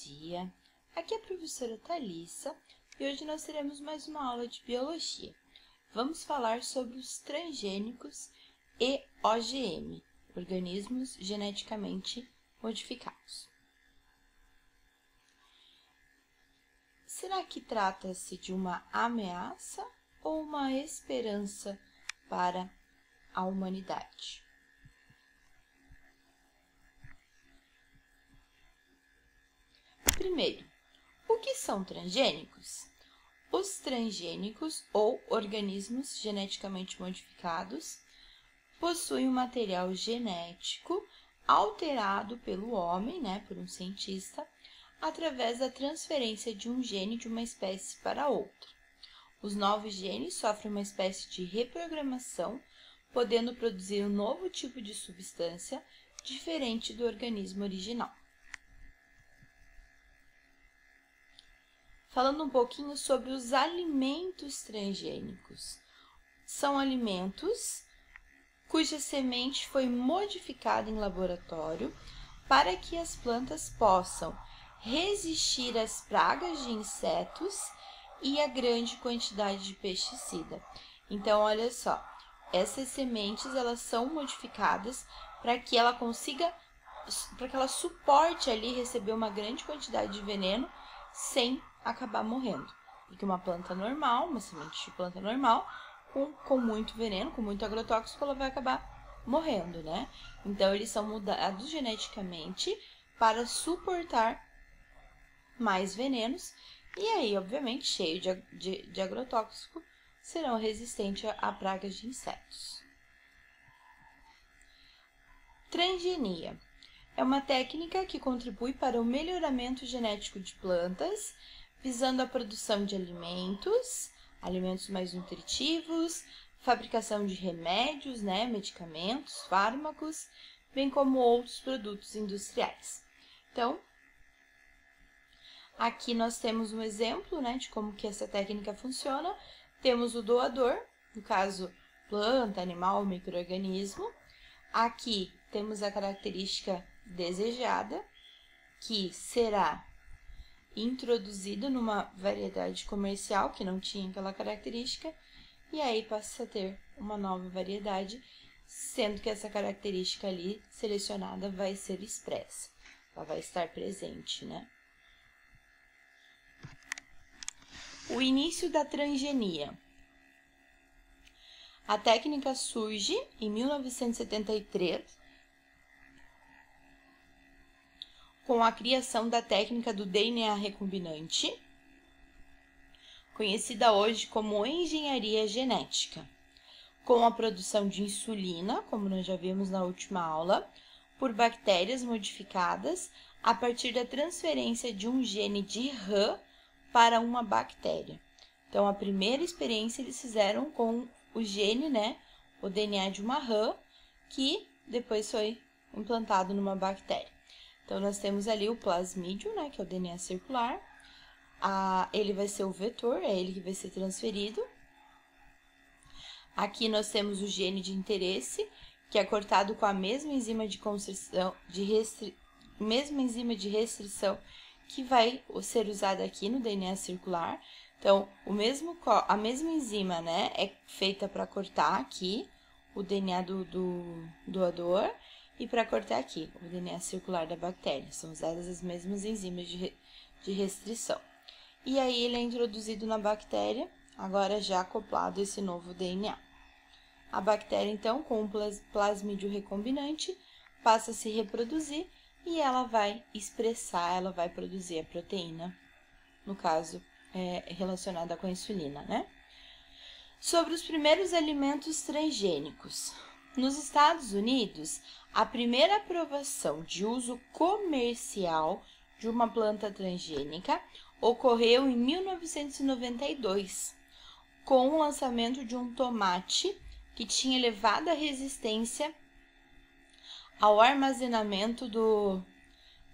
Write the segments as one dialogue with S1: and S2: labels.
S1: dia, aqui é a professora Thalissa e hoje nós teremos mais uma aula de biologia. Vamos falar sobre os transgênicos e OGM, organismos geneticamente modificados. Será que trata-se de uma ameaça ou uma esperança para a humanidade? Primeiro, o que são transgênicos? Os transgênicos, ou organismos geneticamente modificados, possuem um material genético alterado pelo homem, por um cientista, através da transferência de um gene de uma espécie para outra. Os novos genes sofrem uma espécie de reprogramação, podendo produzir um novo tipo de substância diferente do organismo original. Falando um pouquinho sobre os alimentos transgênicos. São alimentos cuja semente foi modificada em laboratório para que as plantas possam resistir às pragas de insetos e a grande quantidade de pesticida. Então, olha só, essas sementes elas são modificadas para que ela suporte ali receber uma grande quantidade de veneno sem acabar morrendo. Porque uma planta normal, uma semente de planta normal, com muito veneno, com muito agrotóxico, ela vai acabar morrendo, Então, eles são mudados geneticamente para suportar mais venenos e aí, obviamente, cheio de agrotóxico, serão resistentes a pragas de insetos. Transgenia é uma técnica que contribui para o melhoramento genético de plantas, visando a produção de alimentos mais nutritivos, fabricação de remédios, medicamentos, fármacos, bem como outros produtos industriais. Então, aqui nós temos um exemplo, de como que essa técnica funciona. Temos o doador, no caso, planta, animal, micro-organismo. Aqui temos a característica desejada, que será introduzido numa variedade comercial que não tinha aquela característica, e aí passa a ter uma nova variedade, sendo que essa característica ali selecionada vai ser expressa, ela vai estar presente, O início da transgenia. A técnica surge em 1973 com a criação da técnica do DNA recombinante, conhecida hoje como engenharia genética, com a produção de insulina, como nós já vimos na última aula, por bactérias modificadas a partir da transferência de um gene de rã para uma bactéria. Então, a primeira experiência eles fizeram com o gene, o DNA de uma rã, que depois foi implantado numa bactéria. Então, nós temos ali o plasmídio, que é o DNA circular. Ele vai ser o vetor, é ele que vai ser transferido. Aqui nós temos o gene de interesse, que é cortado com a mesma enzima de restrição que vai ser usada aqui no DNA circular. Então, a mesma enzima, é feita para cortar aqui o DNA do doador e para cortar aqui o DNA circular da bactéria. São usadas as mesmas enzimas de restrição. E aí ele é introduzido na bactéria, agora já acoplado esse novo DNA. A bactéria, então, com o plasmídio recombinante, passa a se reproduzir e ela vai ela vai produzir a proteína, no caso, relacionada com a insulina, Sobre os primeiros alimentos transgênicos. Nos Estados Unidos, a primeira aprovação de uso comercial de uma planta transgênica ocorreu em 1992, com o lançamento de um tomate que tinha elevada resistência ao armazenamento do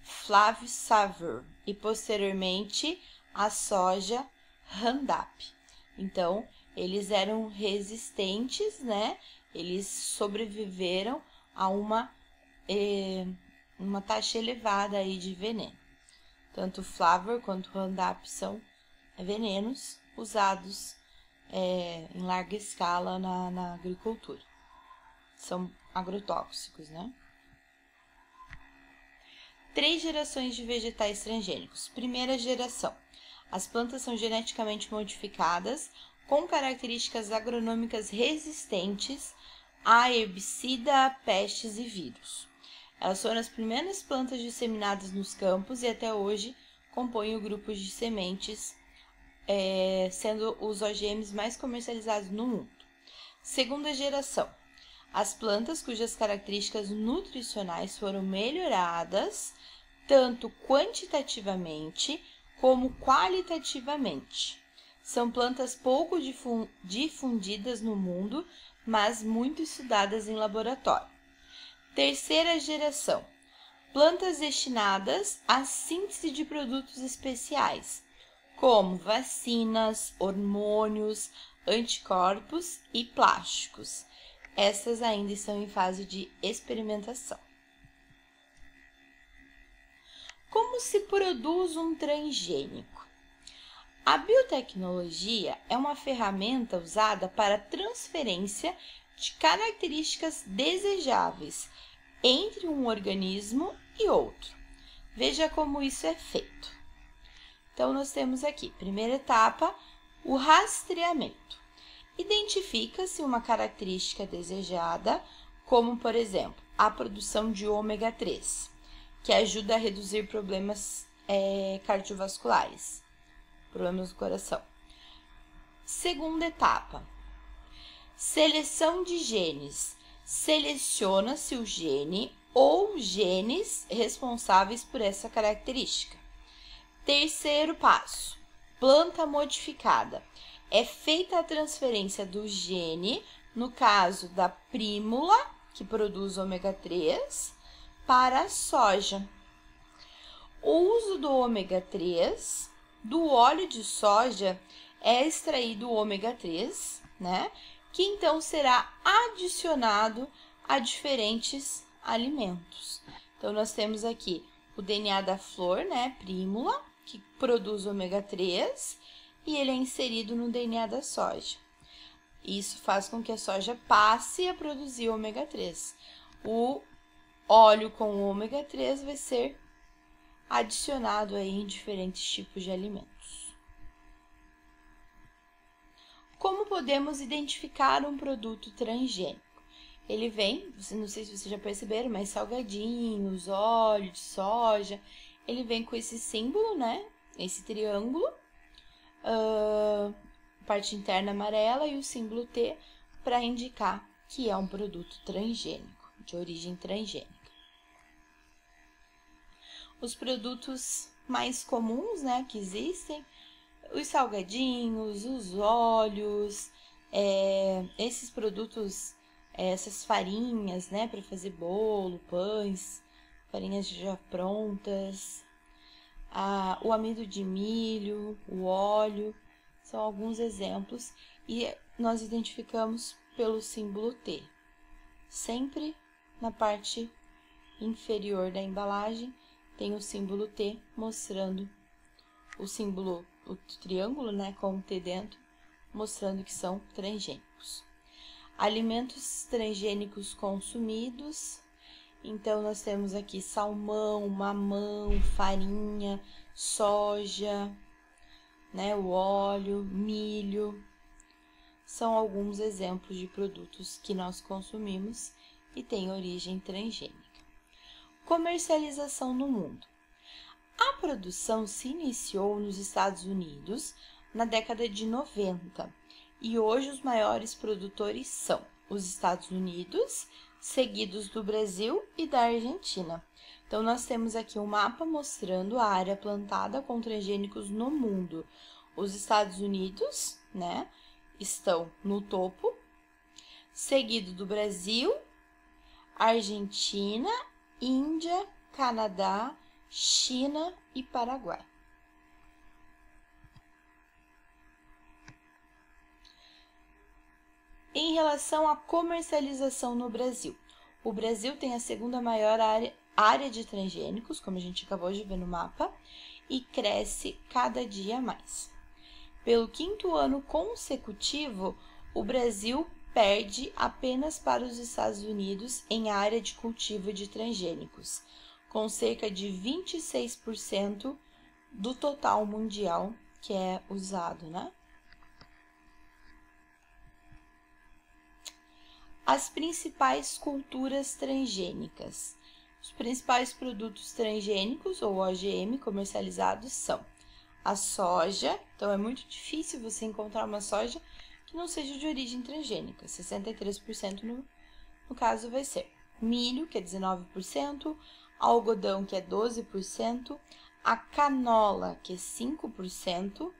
S1: Flavio Savur e, posteriormente, a soja Roundup. Então, eles eram resistentes, Eles sobreviveram a uma taxa elevada aí de veneno. Tanto o Flavor quanto o Roundup são venenos usados em larga escala na agricultura. São agrotóxicos, né? 3 gerações de vegetais transgênicos. Primeira geração. As plantas são geneticamente modificadas com características agronômicas resistentes a herbicida, pestes e vírus. Elas foram as primeiras plantas disseminadas nos campos e até hoje compõem o grupo de sementes, sendo os OGMs mais comercializados no mundo. Segunda geração. As plantas cujas características nutricionais foram melhoradas tanto quantitativamente como qualitativamente. São plantas pouco difundidas no mundo, mas muito estudadas em laboratório. Terceira geração. Plantas destinadas à síntese de produtos especiais, como vacinas, hormônios, anticorpos e plásticos. Essas ainda estão em fase de experimentação. Como se produz um transgênico? A biotecnologia é uma ferramenta usada para transferência de características desejáveis entre um organismo e outro. Veja como isso é feito. Então, nós temos aqui, primeira etapa, o rastreamento. Identifica-se uma característica desejada, como, por exemplo, a produção de ômega 3, que ajuda a reduzir problemas cardiovasculares, problemas do coração. Segunda etapa, seleção de genes. Seleciona-se o gene ou genes responsáveis por essa característica. Terceiro passo, planta modificada. É feita a transferência do gene, no caso da prímula, que produz ômega 3, para a soja. O uso do ômega 3, do óleo de soja, é extraído o ômega 3, né? Que então será adicionado a diferentes alimentos. Então, nós temos aqui o DNA da flor, né? Prímula, que produz ômega 3, e ele é inserido no DNA da soja. Isso faz com que a soja passe a produzir ômega 3. O óleo com ômega 3 vai ser adicionado aí em diferentes tipos de alimentos. Como podemos identificar um produto transgênico? Ele vem, não sei se vocês já perceberam, mas salgadinhos, óleo de soja, ele vem com esse símbolo, né? Esse triângulo, parte interna amarela e o símbolo T para indicar que é um produto transgênico, de origem transgênica. Os produtos mais comuns, né, que existem, os salgadinhos, os óleos, esses produtos, essas farinhas, né, para fazer bolo, pães, farinhas já prontas, o amido de milho, o óleo, são alguns exemplos e nós identificamos pelo símbolo T. Sempre na parte inferior da embalagem tem o símbolo T mostrando o símbolo, o triângulo, né, com o T dentro, mostrando que são transgênicos. Alimentos transgênicos consumidos. Então, nós temos aqui salmão, mamão, farinha, soja, né, o óleo, milho. São alguns exemplos de produtos que nós consumimos e têm origem transgênica. Comercialização no mundo. A produção se iniciou nos Estados Unidos na década de 90 e hoje os maiores produtores são os Estados Unidos, seguidos do Brasil e da Argentina. Então, nós temos aqui um mapa mostrando a área plantada com transgênicos no mundo. Os Estados Unidos, né, estão no topo, seguido do Brasil, Argentina, Índia, Canadá, China e Paraguai. Em relação à comercialização no Brasil, o Brasil tem a segunda maior área de transgênicos, como a gente acabou de ver no mapa, e cresce cada dia mais. Pelo 5º ano consecutivo, o Brasil perde apenas para os Estados Unidos em área de cultivo de transgênicos, com cerca de 26% do total mundial que é usado, né? As principais culturas transgênicas. Os principais produtos transgênicos, ou OGM, comercializados são a soja. Então, é muito difícil você encontrar uma soja que não seja de origem transgênica. 63% no caso vai ser. Milho, que é 19%. Algodão, que é 12%. A canola, que é 5%.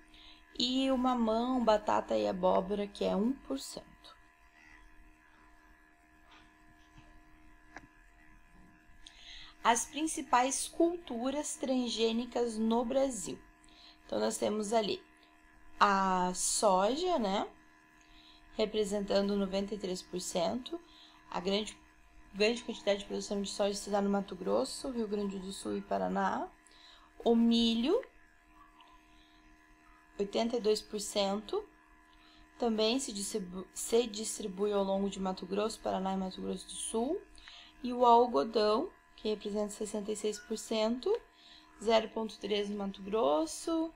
S1: E o mamão, batata e abóbora, que é 1%. As principais culturas transgênicas no Brasil. Então, nós temos ali a soja, né? Representando 93%. A grande quantidade de produção de soja se dá no Mato Grosso, Rio Grande do Sul e Paraná. O milho, 82%. Também se distribui ao longo de Mato Grosso, Paraná e Mato Grosso do Sul. E o algodão, que representa 66%, 0,3% no Mato Grosso,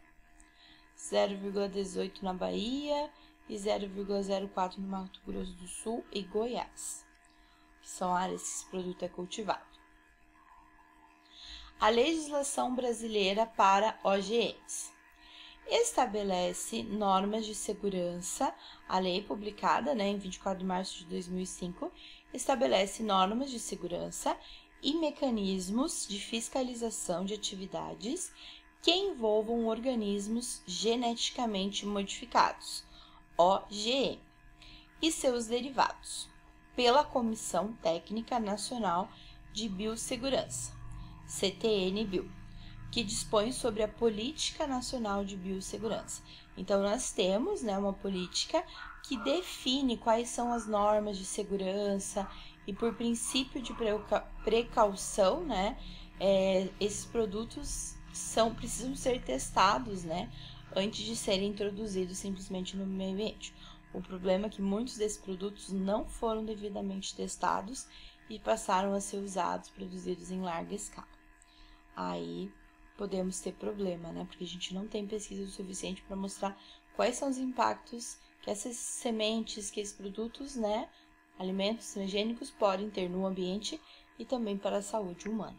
S1: 0,18% na Bahia e 0,04% no Mato Grosso do Sul e Goiás, que são áreas que esse produto é cultivado. A legislação brasileira para OGMs estabelece normas de segurança. A lei publicada, em 24 de março de 2005, estabelece normas de segurança e mecanismos de fiscalização de atividades que envolvam organismos geneticamente modificados, OGM, e seus derivados, pela Comissão Técnica Nacional de Biossegurança, CTN-Bio, que dispõe sobre a Política Nacional de Biossegurança. Então, nós temos uma política que define quais são as normas de segurança e, por princípio de precaução, esses produtos precisam ser testados, antes de serem introduzidos simplesmente no meio ambiente. O problema é que muitos desses produtos não foram devidamente testados e passaram a ser usados, produzidos em larga escala. Aí podemos ter problema, porque a gente não tem pesquisa o suficiente para mostrar quais são os impactos que essas sementes, que esses produtos, alimentos transgênicos podem ter no ambiente e também para a saúde humana.